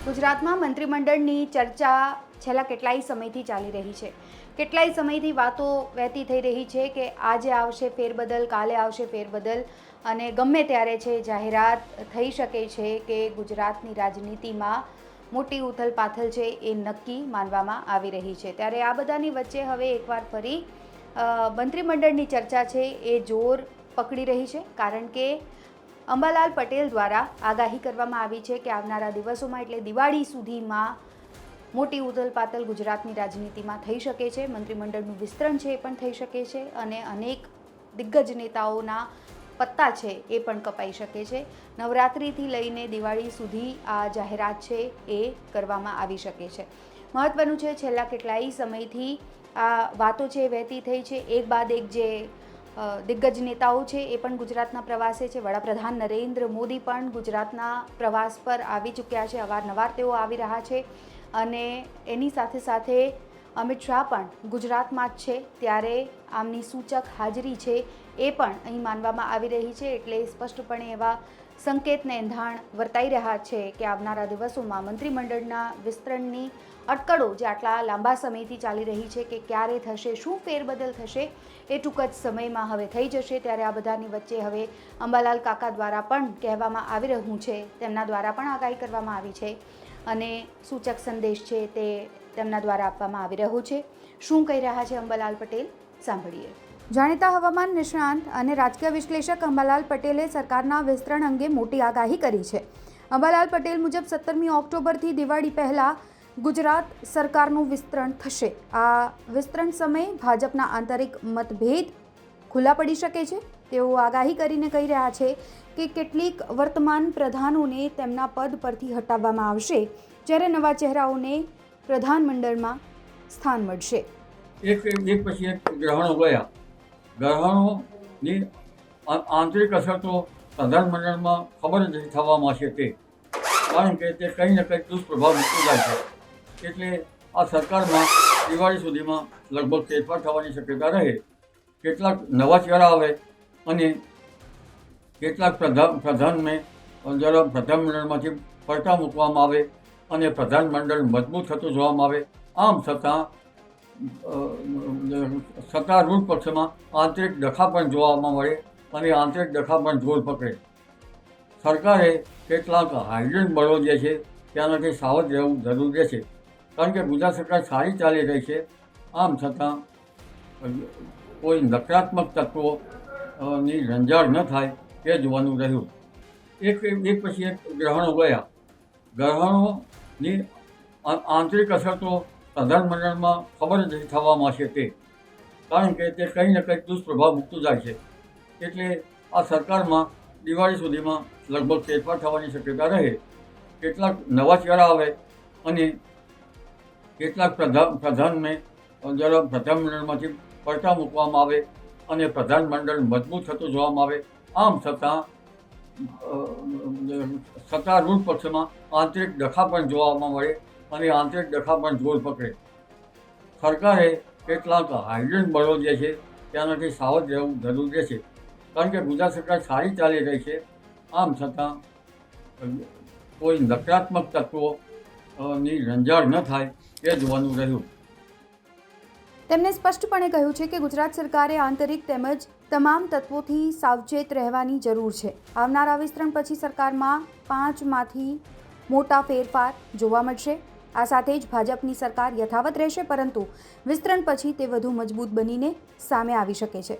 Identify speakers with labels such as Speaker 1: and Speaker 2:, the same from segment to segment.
Speaker 1: ગુજરાતમાં મંત્રીમંડળની ચર્ચા છેલ્લા કેટલાય સમયથી ચાલી રહી છે. કેટલાય સમયથી વાતો વહેતી થઈ રહી છે કે આજે આવશે ફેરબદલ, કાલે આવશે ફેરબદલ અને ગમે ત્યારે છે જાહેરાત થઈ શકે છે કે ગુજરાતની રાજનીતિમાં મોટી ઉથલપાથલ છે એ નક્કી માનવામાં આવી રહી છે. ત્યારે આ બધાની વચ્ચે હવે એકવાર ફરી મંત્રીમંડળની ચર્ચા છે એ જોર પકડી રહી છે, કારણ કે અંબાલાલ પટેલ દ્વારા આગાહી કરવામાં આવી છે કે આવનારા દિવસોમાં એટલે દિવાળી સુધીમાં મોટી ઉથલપાથલ ગુજરાતની રાજનીતિમાં થઈ શકે છે. મંત્રીમંડળનું વિસ્તરણ છે એ પણ થઈ શકે છે અને અનેક દિગ્ગજ નેતાઓના પત્તા છે એ પણ કપાઈ શકે છે. નવરાત્રિથી લઈને દિવાળી સુધી આ જાહેરાત છે એ કરવામાં આવી શકે છે. મહત્વનું છે, છેલ્લા કેટલાય સમયથી આ વાતો છે વહેતી થઈ છે. એક બાદ એક જે દિગ્ગજ નેતાઓ છે એ પણ ગુજરાતના પ્રવાસે છે. વડાપ્રધાન નરેન્દ્ર મોદી પણ ગુજરાતના પ્રવાસ પર આવી ચૂક્યા છે. અવારનવાર તેઓ આવી રહ્યા છે અને એની સાથે સાથે અમિત શાહ પણ ગુજરાતમાં જ છે. ત્યારે આમની સૂચક હાજરી છે એ પણ અહીં માનવામાં આવી રહી છે. એટલે સ્પષ્ટપણે એવા સંકેતને એંધાણ વર્તાઈ રહ્યા છે કે આવનારા દિવસોમાં મંત્રીમંડળના વિસ્તરણની અટકળો જે આટલા લાંબા સમયથી ચાલી રહી છે કે ક્યારે થશે, શું ફેરબદલ થશે, એ ટૂંક જ સમયમાં હવે થઈ જશે. ત્યારે આ બધાની વચ્ચે હવે અંબાલાલ કાકા દ્વારા પણ કહેવામાં આવી રહ્યું છે, તેમના દ્વારા પણ આગાહી કરવામાં આવી છે અને સૂચક સંદેશ છે તે તેમના દ્વારા આપવામાં આવી રહ્યો છે. શું કહી રહ્યા છે અંબાલાલ પટેલ, સાંભળીએ. જાણીતા હવામાન નિષ્ણાંત અને રાજકીય વિશ્લેષક અંબાલાલ પટેલે સરકારના વિસ્તરણ અંગે મોટી આગાહી કરી છે. અંબાલાલ પટેલ મુજબ 17મી ઓક્ટોબરથી દિવાળી પહેલાં ગુજરાત સરકારનું વિસ્તરણ થશે. આ વિસ્તરણ સમયે ભાજપના આંતરિક મતભેદ ખુલ્લા પડી શકે છે. તેઓ આગાહી કરીને કહી રહ્યા છે કે કેટલીક વર્તમાન પ્રધાનોને તેમના પદ પરથી હટાવવામાં આવશે, જ્યારે નવા ચહેરાઓને પ્રધાનમંડળમાં સ્થાન મળશે.
Speaker 2: એક પછી એક ગ્રહણો ગયા. ગ્રહણોની આંતરિક અસર તો પ્રધાનમંડળમાં ખબર જ નથી થવામાં છે તે, કારણ કે તે કંઈ ને કંઈ દુષ્પ્રભાવ મૂકતું જાય છે. એટલે આ સરકારમાં દિવાળી સુધીમાં લગભગ ફેરફાર થવાની શક્યતા રહે. કેટલાક નવા ચહેરા આવે અને કેટલાક પ્રધાનને જરા પ્રધાનમંડળમાંથી પડતા મૂકવામાં આવે અને પ્રધાનમંડળ મજબૂત થતું જોવામાં આવે. આમ છતાં સત્તારૂઢ પક્ષમાં આંતરિક ડખા પણ જોવામાં મળે અને આંતરિક ડખા પણ જોર પકડે. સરકારે કેટલાક હાઇડ્રન્ટ બળો જે છે ત્યાંનાથી સાવધ રહેવું જરૂરી છે, કારણ કે ગુજરાત સરકાર સારી ચાલી રહી છે. આમ છતાં કોઈ નકારાત્મક તત્વોની રંજાડ ન થાય એ જોવાનું રહ્યું. એક પછી એક ગ્રહણો ગયા. ગ્રહણોની આંતરિક અસર તો પ્રધાનમંડળમાં ખબર જ નથી થવામાં છે તે, કારણ કે તે કંઈ ને કંઈ દુષ્પ્રભાવ મૂકતું જાય છે. એટલે આ સરકારમાં દિવાળી સુધીમાં લગભગ ફેરફાર થવાની શક્યતા રહે. કેટલાક નવા ચહેરા આવે અને કેટલાક પ્રધાનને જરા પ્રધાનમંડળમાંથી પડતા મૂકવામાં આવે અને પ્રધાનમંડળ મજબૂત થતું જોવામાં આવે. આમ છતાં સત્તારૂઢ પક્ષમાં આંતરિક ડખા પણ જોવામાં મળે અને આંતરિક ડખા પણ જોર પકડે. સરકારે કેટલાક હાઇડ્રન્ટ બળો જે છે ત્યાંનાથી સાવધ રહેવું જરૂરી છે, કારણ કે ગુજરાત સરકાર સારી ચાલી રહી છે. આમ છતાં કોઈ નકારાત્મક તત્વોની રંજાડ ન થાય એ જોવાનું રહ્યું.
Speaker 1: તેમણે સ્પષ્ટપણે કહ્યું છે કે ગુજરાત સરકારે આંતરિક તેમજ તમામ તત્વોથી સાવચેત રહેવાની જરૂર છે. આવનારા વિસ્તરણ પછી સરકારમાં 5માંથી મોટા ફેરફાર જોવા મળશે. આ સાથે જ ભાજપની સરકાર યથાવત રહેશે, પરંતુ વિસ્તરણ પછી તે વધુ મજબૂત બનીને સામે આવી શકે છે.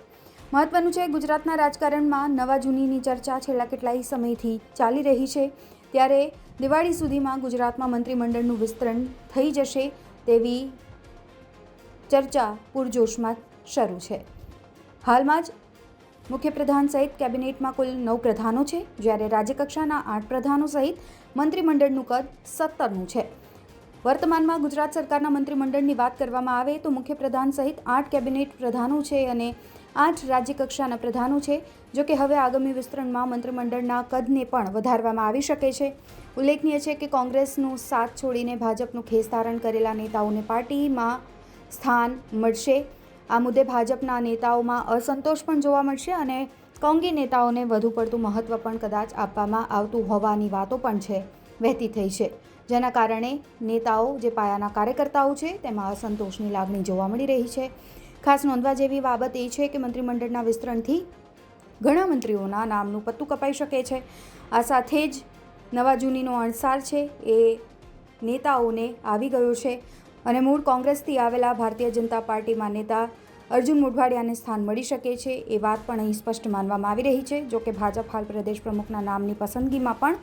Speaker 1: મહત્વનું છે, ગુજરાતના રાજકારણમાં નવા જૂનીની ચર્ચા છેલ્લા કેટલાય સમયથી ચાલી રહી છે. ત્યારે દિવાળી સુધીમાં ગુજરાતમાં મંત્રીમંડળનું વિસ્તરણ થઈ જશે તેવી ચર્ચા પૂરજોશમાં શરૂ છે. હાલમાં જ મુખ્યપ્રધાન સહિત કેબિનેટમાં કુલ 9 પ્રધાનો છે, જ્યારે રાજ્યકક્ષાના 8 પ્રધાનો સહિત મંત્રીમંડળનું કદ 17નું છે. વર્તમાનમાં ગુજરાત સરકારના મંત્રીમંડળની વાત કરવામાં આવે તો મુખ્યપ્રધાન સહિત 8 કેબિનેટ પ્રધાનો છે અને 8 રાજ્યકક્ષાના પ્રધાનો છે. જોકે હવે આગામી વિસ્તરણમાં મંત્રીમંડળના કદને પણ વધારવામાં આવી શકે છે. ઉલ્લેખનીય છે કે કોંગ્રેસનો સાથ છોડીને ભાજપનું ખેસ ધારણ કરેલા નેતાઓને પાર્ટીમાં સ્થાન મળશે. આ મુદ્દે ભાજપના નેતાઓમાં અસંતોષ પણ જોવા મળશે અને કોંગી નેતાઓને વધુ પડતું મહત્વ પણ કદાચ આપવામાં આવતું હોવાની વાતો પણ છે વહેતી થઈ છે. જેના કારણે નેતાઓ જે પાયાના કાર્યકર્તાઓ છે તેમાં અસંતોષની લાગણી જોવા મળી રહી છે. ખાસ નોંધવા જેવી બાબત એ છે કે મંત્રીમંડળના વિસ્તરણથી ઘણા મંત્રીઓના નામનું પત્તું કપાઈ શકે છે. આ સાથે જ નવા જૂનીનો અણસાર છે એ નેતાઓને આવી ગયો છે અને મૂળ કોંગ્રેસથી આવેલા ભારતીય જનતા પાર્ટીમાં નેતા અર્જુન મોઢવાડિયાને સ્થાન મળી શકે છે એ વાત પણ અહીં સ્પષ્ટ માનવામાં આવી રહી છે. જોકે ભાજપ હાલ પ્રદેશ પ્રમુખના નામની પસંદગીમાં પણ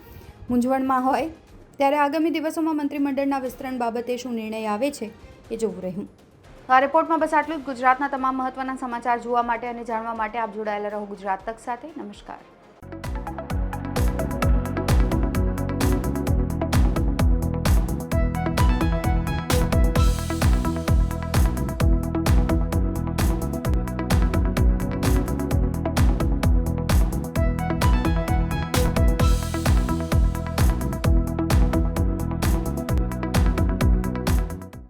Speaker 1: મૂંઝવણમાં હોય ત્યારે આગામી દિવસોમાં મંત્રીમંડળના વિસ્તરણ બાબતે શું નિર્ણય આવે છે એ જોવું રહ્યું. આ રિપોર્ટમાં બસ આટલું જ. ગુજરાતના તમામ મહત્વના સમાચાર જોવા માટે અને જાણવા માટે આપ જોડાયેલા રહો ગુજરાત તક સાથે. નમસ્કાર.